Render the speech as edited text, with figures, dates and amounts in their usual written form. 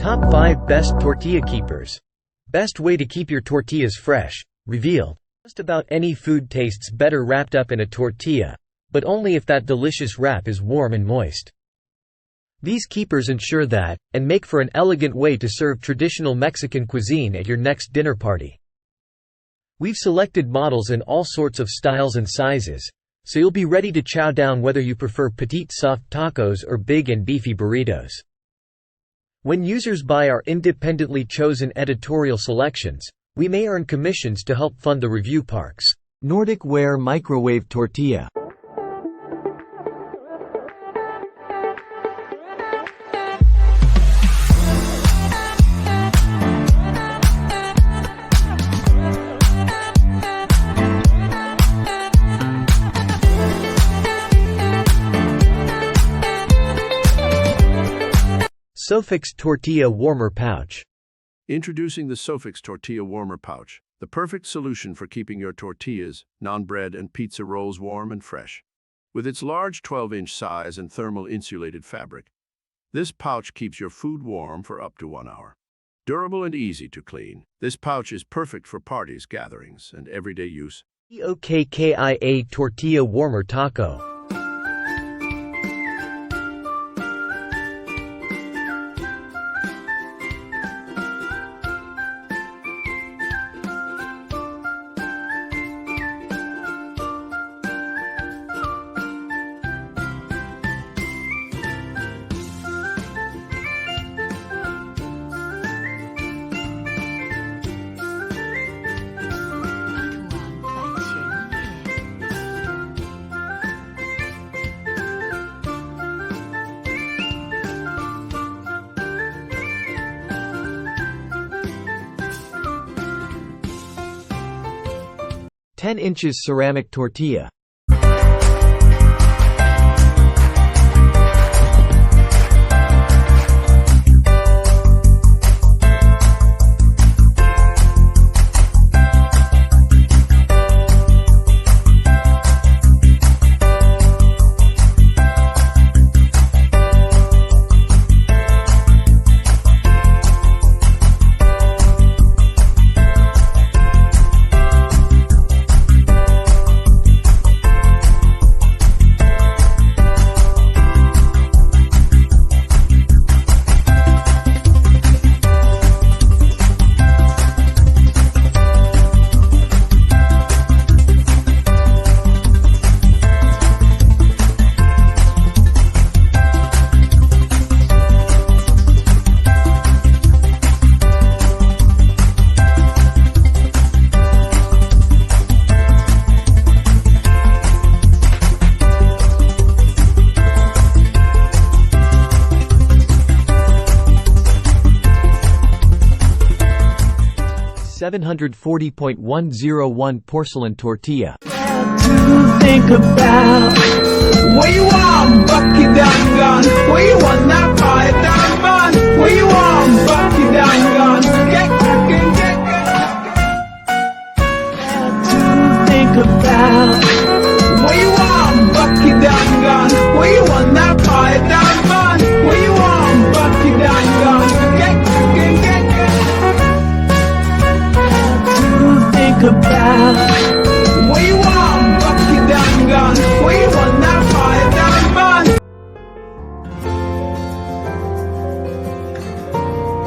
Top 5 Best Tortilla Keepers. Best way to keep your tortillas fresh. Revealed. Just about any food tastes better wrapped up in a tortilla, but only if that delicious wrap is warm and moist. These keepers ensure that, and make for an elegant way to serve traditional Mexican cuisine at your next dinner party. We've selected models in all sorts of styles and sizes, so you'll be ready to chow down whether you prefer petite soft tacos or big and beefy burritos. When users buy our independently chosen editorial selections, we may earn commissions to help fund the Reviewparks Nordic Ware Microwave Tortilla. Sofix Tortilla Warmer Pouch. Introducing the Sofix Tortilla Warmer Pouch, the perfect solution for keeping your tortillas, naan bread, and pizza rolls warm and fresh. With its large 12-inch size and thermal insulated fabric, this pouch keeps your food warm for up to 1 hour. Durable and easy to clean, this pouch is perfect for parties, gatherings, and everyday use. Tortilla Tortilla Warmer Taco. "10 inches ceramic tortilla." $740.101 porcelain tortilla. To think about where you are, bucket down.